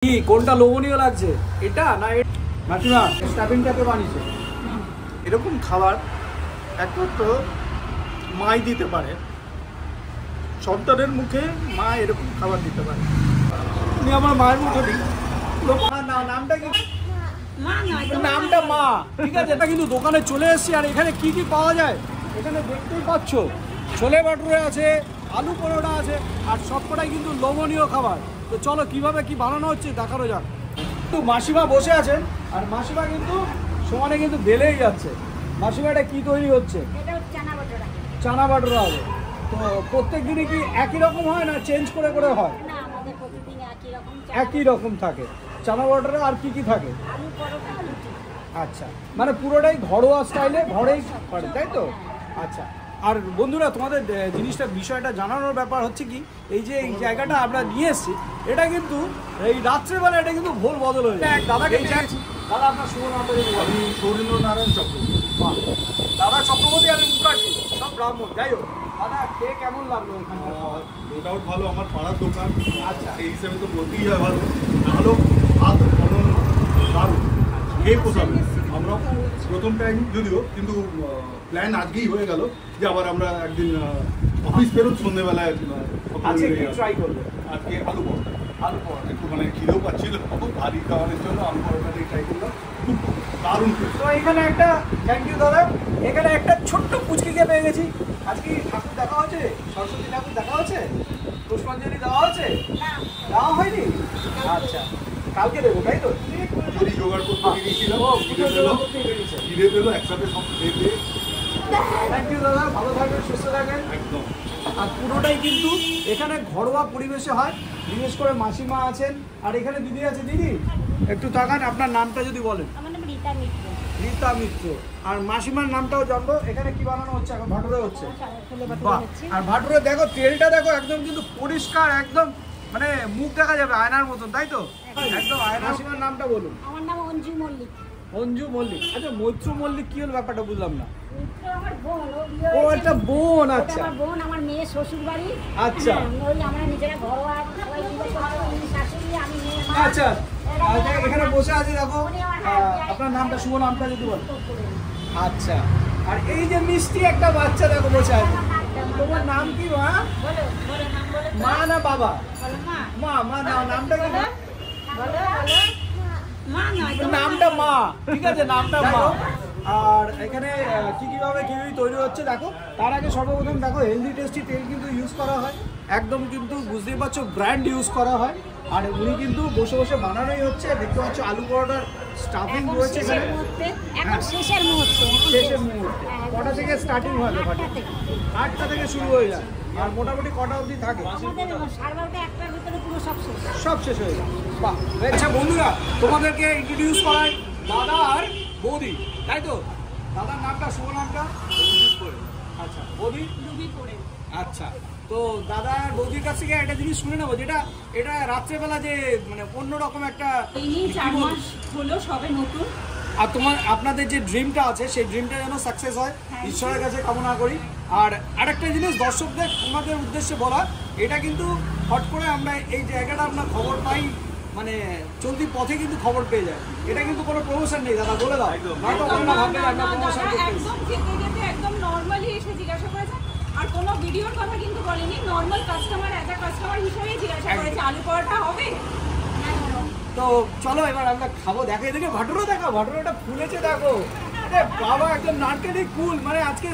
কি কোনটা লোভনীয় লাগছে, এটা না মাসিমা স্টাফিংটাতে বানিয়েছে? এরকম খাবার একমাত্র মাই দিতে পারে, সন্তানের মুখে মা এরকম খাবার দিতে পারে। তুমি আমার মায়ের মুখে দিই। নামটা কি? নামটা মা, ঠিক আছে। এটা কিন্তু দোকানে চলে এসেছি। আর এখানে কি কি পাওয়া যায় এখানে দেখতেই পাচ্ছ। ছোলে ভাটুরে আছে, আলু পরোটা আছে, আর সবকটাই কিন্তু লোভনীয় খাবার। তো চলো কিভাবে কি বানানো হচ্ছে দেখানো যাক। তো মাসিমা বসে আছেন, আর মাসিমা কিন্তু সমানে কিন্তু বেলেই যাচ্ছে। মাসিমা এটা কি তৈরি হচ্ছে? চানা বাটোরা হবে। তো প্রত্যেক দিনই কি একই রকম হয় না চেঞ্জ করে করে হয়? একই রকম থাকে চানা বাটোরা। আর কি কি থাকে? আচ্ছা, মানে পুরোটাই ঘরোয়া স্টাইলে ঘরেই করে, তাই তো? আচ্ছা। আর বন্ধুরা, তোমাদের জিনিসটা বিষয়টা জানানোর ব্যাপার হচ্ছে কি, এই যে এই জায়গাটা আমরা নিয়ে এসেছি, এটা কিন্তু এই রাত্রেবেলা এটা কিন্তু ভোর বদল হয়ে যায়। দাদাকে চাইছি। দাদা আপনার শুভ নামটা যদি বলেন? আমি সৌরেন্দ্রনারায়ণ চক্রবর্তী। বাহ, দাদা চক্রবর্তী আর মুখার্জি সব ব্রাহ্মণ। যাই হোক, দাদা খেয়ে কেমন লাগলো এখানকার? নো ডাউট ভালো, আমার পাড়ার দোকান। আচ্ছা, সেই হিসেবে তো বলতেই হয় ভালো। ভালো ভাত ফলন দারুণ, খেয়ে পোষাবে। আমরা প্রথম টাইম যদিও, কিন্তু প্ল্যান আজকেই হয়ে গেল যে আবার আমরা একদিন অফিস ফেরত সন্ধ্যেবেলায় ট্রাই করবো। আজকে আলু পরোটা। আলু পরোটা একটু মানে খিদেও পাচ্ছিল, খুব ভারী খাবারের জন্য আলু পরোটাটাই ট্রাই করলাম। খুব দারুণ। তো এখানে একটা থ্যাংক ইউ দাদা। এখানে একটা ছোট্ট পুচকিকে পেয়ে গেছি। আজকে ঠাকুর দেখা হচ্ছে? সরস্বতী ঠাকুর দেখা হচ্ছে? পুষ্পাঞ্জলি দেওয়া হচ্ছে? দেওয়া হয়নি? আচ্ছা, কালকে দেবো, তাই তো? যদি জোগাড় করতে বেরিয়েছিলাম, খিদে পেলো একসাথে সব খেয়ে। থ্যাংক ইউ দাদা, ভালো থাকবেন, সুস্থ থাকবেন। একদম। আর পুরোটাই কিন্তু এখানে ঘরোয়া পরিবেশে হয়। বিশেষ করে মাসিমা আছেন, আর এখানে দিদি আছে। দিদি একটু তাকান, আপনার নামটা যদি বলেন? আমার নাম রীতা মিত্র। রীতা মিত্র। আর মাসিমার নামটাও জানবো। এখানে কি বানানো হচ্ছে এখন? ভাটুরে হচ্ছে। বাহ, আর ভাটুরে দেখো তেলটা দেখো, একদম কিন্তু পরিষ্কার, একদম মানে মুখ দেখা যাবে আয়নার মতন, তাই তো? একদম আয়না। মাসিমার নামটা বলুন? আমার নাম অঞ্জু মল্লিক। অঞ্জু মল্লিক। আচ্ছা, মৈত্র মল্লিক কি হলো ব্যাপারটা বুঝলাম না। মিত্র আমার বোন। ও একটা বোন। আচ্ছা, আমার বোন, আমার মেয়ে শ্বশুর বাড়ি। আচ্ছা। ওই আমরা নিজেরা ঘরোয়া সবাই মিলে শাশুড়ি, আমি মেয়ে, মা। আচ্ছা, এখানে বসে আছি দেখো। আপনার নামটা, শুভ নামটা যদি বলেন? আচ্ছা। আর এই যে মিষ্টি একটা বাচ্চা দেখো বসে আছে, তোমার নাম কি মা? বলো বলো নাম বলো। মা না বাবা? বলো মা। মা। মা নামটা কি? বলো বলো মা। নয় নামটা মা, ঠিক আছে, নামটা মা। আর এখানে কি কিভাবে কিভাবে তৈরি হচ্ছে দেখো। তার আগে সর্বপ্রথম দেখো, হেলদি টেস্টি তেল কিন্তু ইউজ করা হয়, একদম কিন্তু বুঝতেই পারছো ব্র্যান্ড ইউজ করা হয়। আর উনি কিন্তু বসে বসে বানানোই হচ্ছে। দেখতে পাচ্ছ আলু পরোটার স্টাফিং রয়েছে এখানে। এখন শেষের মুহূর্তে। শেষের মুহূর্তে কটা থেকে স্টার্টিং হয়? 8টা থেকে শুরু হয়ে যায়। আর মোটামুটি কটা অবধি থাকে? আমাদের 12:30 1টার ভিতরে পুরো সব শেষ। সব শেষ হয়ে যায়। বাহ। আচ্ছা বন্ধুরা, তোমাদেরকে ইন্ট্রোডিউস করাই দাদা আর বৌদি, তাই তো? দাদার নামটা, শুভ নামটা? আচ্ছা, বৌদি? আচ্ছা, তো দাদা আর বৌদির কাছ থেকে একটা জিনিস শুনে নেবো, যেটা এটা রাত্রেবেলা যে মানে অন্যরকম একটা 4 মাস হলো সবে নতুন। আর আপনাদের যে ড্রিমটা আছে, সেই ড্রিমটা যেন সাকসেস হয়, ঈশ্বরের কাছে কামনা করি। আর আরেকটা জিনিস দর্শকদের তোমাদের উদ্দেশ্যে বলা, এটা কিন্তু হট করে আমরা এই জায়গাটা আপনার খবর পাই, মানে চলতি পথে কিন্তু খবর পেয়ে যায়। এটা কিন্তু কোনো প্রমোশন নেই দাদা, বলে দাও। একদম নর্মালি এসে জিজ্ঞাসা করেছে, আর কোনো ভিডিওর কথা কিন্তু বলেনি। Normal customer, as a customer হিসেবে জিজ্ঞাসা করেছে আলু পরোটা হবে। তো চলো এবার আমরা খাবো। দেখো এদিকে ভাটুরো, দেখো ভাটুরোটা ফুলেছে দেখো। বাবা, একদম নারকেলি কুল, মানে আজকে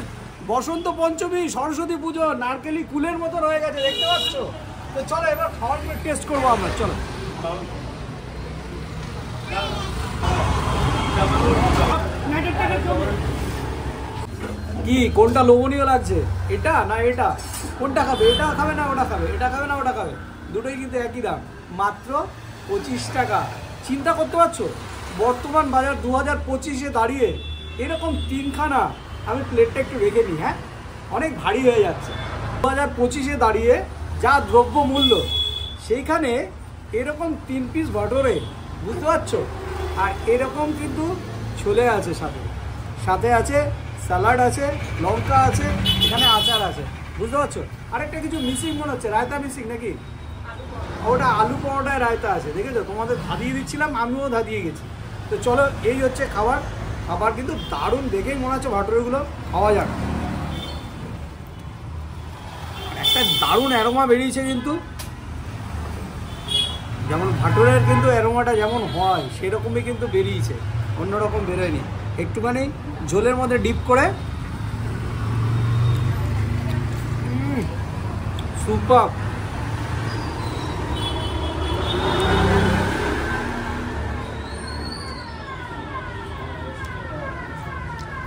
বসন্ত পঞ্চমী, সরস্বতী পুজো, নারকেলি কুলের মতো রয়ে গেছে, দেখতে পাচ্ছ? তো চলো এবার খাবারগুলো টেস্ট করবো আমরা। চলো। কি কোনটা লোভনীয় লাগছে, এটা না এটা? কোনটা খাবে? এটা খাবে না ওটা খাবে? এটা খাবে না ওটা খাবে? দুটোই কিন্তু একই দাম, মাত্র 25 টাকা। চিন্তা করতে পারছো বর্তমান বাজার 2025-এ দাঁড়িয়ে এরকম 3খানা? আমি প্লেটটা একটু রেখে নিই, হ্যাঁ, অনেক ভারী হয়ে যাচ্ছে। 2025-এ দাঁড়িয়ে যা দ্রব্য মূল্য, সেইখানে এরকম 3 পিস ভাটুরে, বুঝতে পারছো? আর এরকম কিন্তু ছোলে আছে, সাথে সাথে আছে স্যালাড আছে, লঙ্কা আছে, এখানে আচার আছে, বুঝতে পারছো? আরেকটা কিছু মিসিং মনে হচ্ছে, রায়তা মিসিং নাকি? ওটা আলু পরোটায় রায়তা আছে, দেখেছো? তোমাদের ধাদিয়ে দিচ্ছিলাম, আমিও ধাদিয়ে গেছি। তো চলো, এই হচ্ছে খাবার। খাবার কিন্তু দারুণ, দেখেই মনে হচ্ছে ভাটুরেগুলো খাওয়া যাক। একটা দারুণ অ্যারোমা বেরিয়েছে কিন্তু, যেমন ভাটুরের কিন্তু অ্যারোমাটা যেমন হয় সেরকমই কিন্তু বেরিয়েছে, অন্যরকম বেরোয়নি। একটুখানি ঝোলের মধ্যে ডিপ করে, সুপার।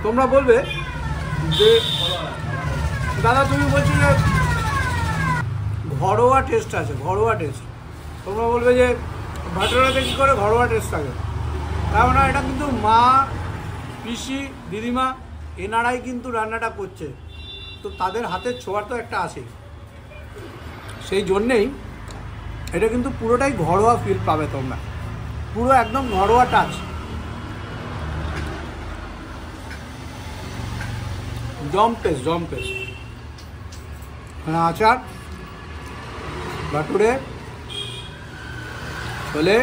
তোমরা বলবে যে দাদা তুমি বলছো যে ঘরোয়া টেস্ট আছে, ঘরোয়া টেস্ট। তোমরা বলবে যে ভাটুরাতে কী করে ঘরোয়া টেস্ট থাকে? কারণ এটা কিন্তু মা, পিসি, দিদিমা এনারাই কিন্তু রান্নাটা করছে, তো তাদের হাতের ছোঁয়ার তো একটা আছে। সেই জন্যেই এটা কিন্তু পুরোটাই ঘরোয়া ফিল পাবে তোমরা, পুরো একদম ঘরোয়া টাচ। জম টেস্ট, জম টেস্ট। আচার, ভাটুরে, ছোলে,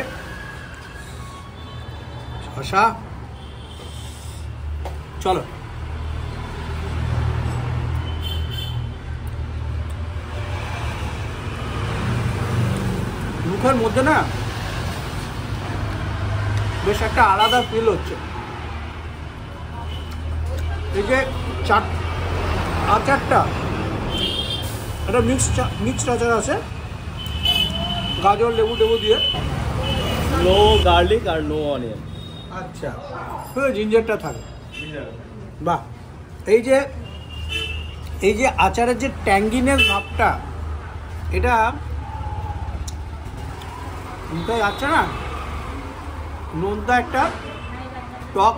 শসা। চলো, মুখের মধ্যে না বেশ একটা আলাদা ফিল হচ্ছে। এই যে আচারটা, একটা মিক্সড আচার আছে, গাজর লেবু টেবু দিয়ে। নো গার্লিক আর নো অনিয়ন। আচ্ছা, জিঞ্জারটা থাকে। বাহ, এই যে আচারের যে ট্যাঙ্গিনেস ভাবটা, এটা যাচ্ছে না, নোনতা একটা, টক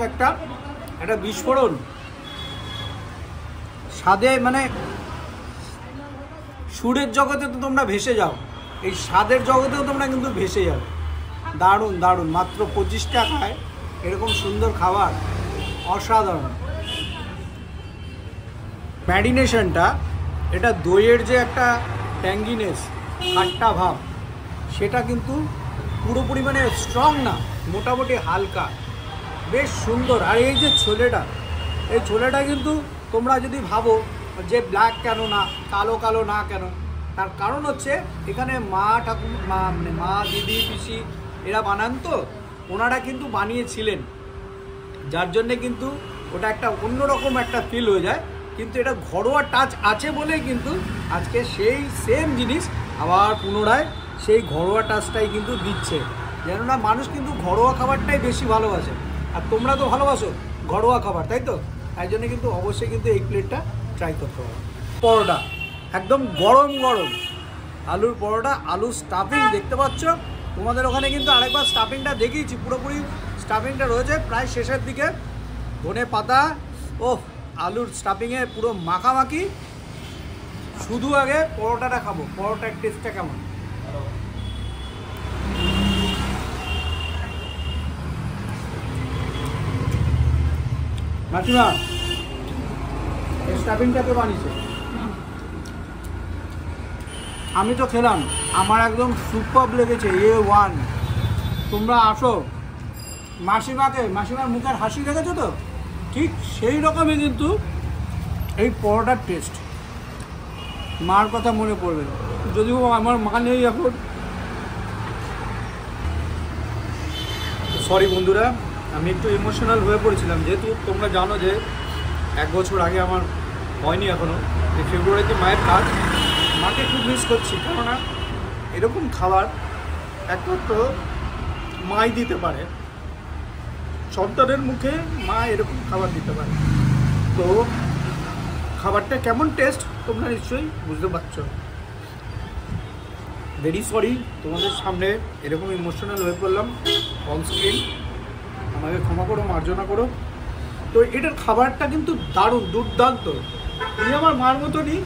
একটা বিস্ফোরণ স্বাদে, মানে সুরের জগতে তো তোমরা ভেসে যাও, এই স্বাদের জগতেও তোমরা কিন্তু ভেসে যাও। দারুণ দারুণ, মাত্র 25 টাকায় এরকম সুন্দর খাবার, অসাধারণ। ম্যারিনেশনটা, এটা দইয়ের যে একটা ট্যাঙ্গিনেস, খাট্টা ভাব, সেটা কিন্তু পুরোপুরি মানে স্ট্রং না, মোটামুটি হালকা, বেশ সুন্দর। আর এই যে ছোলেটা, এই ছোলেটা কিন্তু তোমরা যদি ভাবো যে ব্ল্যাক কেন না, কালো কালো না কেন, তার কারণ হচ্ছে এখানে মা মানে মা, দিদি, পিসি এরা বানান, তো ওনারা কিন্তু বানিয়েছিলেন, যার জন্যে কিন্তু ওটা একটা অন্যরকম একটা ফিল হয়ে যায়। কিন্তু এটা ঘরোয়া টাচ আছে বলেই কিন্তু আজকে সেই সেম জিনিস আবার পুনরায় সেই ঘরোয়া টাচটাই কিন্তু দিচ্ছে। যেন না, মানুষ কিন্তু ঘরোয়া খাবারটাই বেশি ভালোবাসে, আর তোমরা তো ভালোবাসো ঘরোয়া খাবার, তাই তো? তাই জন্য কিন্তু অবশ্যই কিন্তু এই প্লেটটা ট্রাই করতে হবে। পরোটা একদম গরম গরম, আলুর পরোটা, আলুর স্টাফিং দেখতে পাচ্ছ। তোমাদের ওখানে কিন্তু আরেকবার স্টাফিংটা দেখিয়েছি, পুরোপুরি স্টাফিংটা রয়েছে প্রায় শেষের দিকে। ধনে পাতা ও আলুর স্টাফিংয়ে পুরো মাখামাখি। শুধু আগে পরোটাটা খাবো, পরোটার টেস্টটা কেমন। মাসিমা, এই স্টাফিংটা কে বানিয়েছে? আমি তো খেলাম, আমার একদম সুপার লেগেছে, A1। তোমরা আসো, মাসিমার মুখের হাসি দেখেছো তো, ঠিক সেই রকমই কিন্তু এই পরোটার টেস্ট। মার কথা মনে পড়বে, যদিও আমার মা নেই এখন। সরি বন্ধুরা, আমি একটু ইমোশনাল হয়ে পড়েছিলাম, যেহেতু তোমরা জানো যে 1 বছর আগে আমার হয়নি এখনও। এই ফেব্রুয়ারিতে মায়ের কাজ, মাকে খুব মিস করছি। কেননা এরকম খাবার একমাত্র মাই দিতে পারে, সন্তানের মুখে মা এরকম খাবার দিতে পারে। তো খাবারটা কেমন টেস্ট তোমরা নিশ্চয়ই বুঝতে পারছো। ভেরি সরি, তোমাদের সামনে এরকম ইমোশনাল হয়ে পড়লাম অন স্ক্রিন, আমাকে ক্ষমা করো, মার্জনা করো। তো এটার খাবারটা কিন্তু দারুণ, দুর্দান্ত। উনি আমার মার মতনই,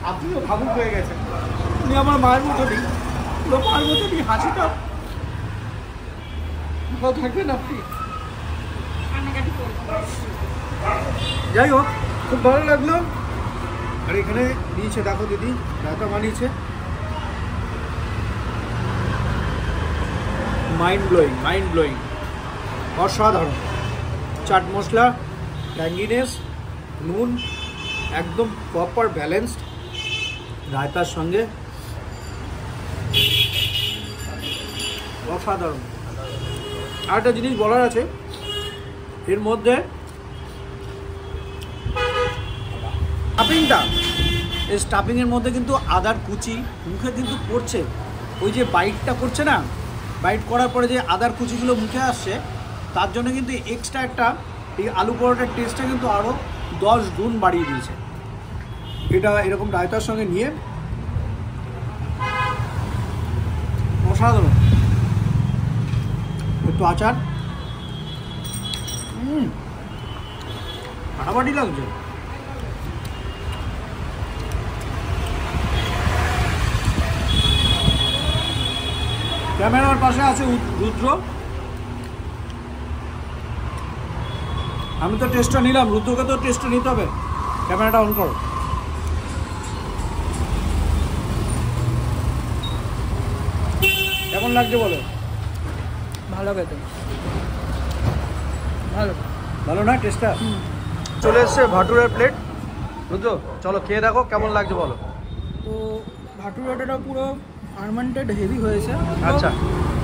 আপনিও ভাবুক হয়ে গেছেন, উনি আমার মায়ের মতনই, মায়ের মতনই হাসিটা। ভালো থাকবেন আপনি। যাই হোক, খুব ভালো লাগলো। আর এখানে দিয়েছে, দেখো দিদি রায়তা বানিয়েছে, মাইন্ড ব্লোয়িং অসাধারণ। চাট মশলা, ট্যাঙ্গিনেস, নুন একদম প্রপার ব্যালেন্সড, রায়তার সঙ্গে অসাধারণ। আর একটা জিনিস বলার আছে, এর মধ্যে স্টাফিংটা, এই স্টাফিংয়ের মধ্যে কিন্তু আদার কুচি মুখে কিন্তু পড়ছে, ওই যে বাইটটা করছে না, বাইট করার পরে যে আদার কুচিগুলো মুখে আসছে, তার জন্য কিন্তু এক্সট্রা একটা এই আলু পরোটার টেস্টটা কিন্তু আরও 10 গুণ বাড়িয়ে দিয়েছে। এটা এরকম রায়তার সঙ্গে নিয়ে অসাধারণ। একটু আচার, ফাটাফাটি লাগছে। ক্যামেরার পাশে আছে রুদ্র। আমি তো টেস্টটা নিলাম, রুদ্রকে তো টেস্টটা নিতে হবে। ক্যামেরাটা অন করো। কেমন লাগছে বলো? ভালো খেতে, ভালো ভালো না টেস্টটা? চলে এসছে ভাটুরের প্লেট। রুদ্র চলো খেয়ে দেখো কেমন লাগছে বলো। তো ভাটুরাটা পুরো ফার্মেন্টেড হেভি হয়েছে। আচ্ছা,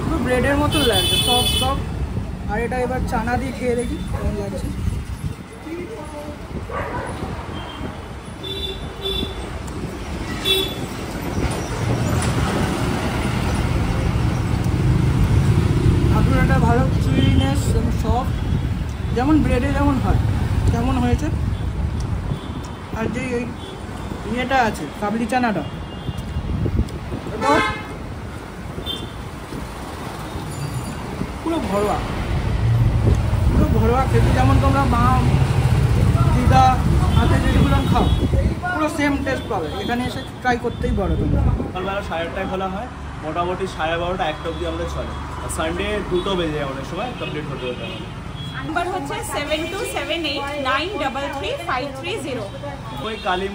পুরো ব্রেডের মতো লাগছে, সফট। আর এটা এবার চানা দিয়ে খেয়ে দেখি কেমন লাগছে। ভাটুরাটা ভালো চিলিনেস, সফট, যেমন ব্রেডে যেমন হয় তেমন হয়েছে। আর যে ওই ইয়েটা আছে কাবলি চানাটা, পুরো ঘরোয়া খেতে, যেমন তোমরা মা দিদা হাতে যেগুলো খাও পুরো সেম টেস্ট পাবে। এখানে এসে ট্রাই করতেই পারো তোমরা। সকালবেলা 12:30 খোলা হয়, মোটামুটি 12:30 1টা অবধি আমরা চলে। আর সানডে 2টো বেজে যায় অনেক সময় কমপ্লিট হতে হতে আমাদের। নাম্বার হচ্ছে 7278933530। ওই কালী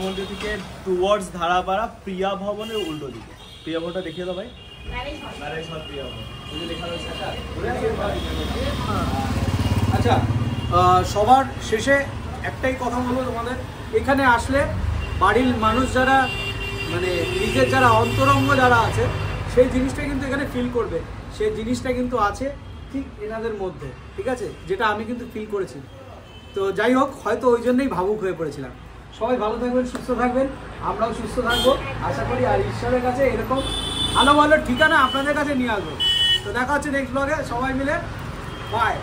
মন্দির থেকে টুয়ার্ডস ধারাপাড়া প্রিয়া ভবনের উল্টো দিকে। প্রিয়া ভবনটা দেখিয়ে দাও ভাই। ম্যারেজ হল প্রিয়া ভবন, ওই যে লেখা রয়েছে এটা। আচ্ছা, সবার শেষে একটাই কথা বলবো তোমাদের, এখানে আসলে বাড়ির মানুষ যারা, মানে নিজের যারা অন্তরঙ্গ যারা আছে, সেই জিনিসটা কিন্তু এখানে ফিল করবে। সেই জিনিসটা কিন্তু আছে ঠিক এনাদের মধ্যে, ঠিক আছে, যেটা আমি কিন্তু ফিল করেছি। তো যাই হোক, হয়তো ওই জন্যই ভাবুক হয়ে পড়েছিলাম। সবাই ভালো থাকবেন, সুস্থ থাকবেন, আমরাও সুস্থ থাকবো আশা করি। আর ঈশ্বরের কাছে এরকম ভালো ভালো ঠিকানা আপনাদের কাছে নিয়ে আসবো। তো দেখা হচ্ছে নেক্সট ব্লগে, সবাই মিলে বাই।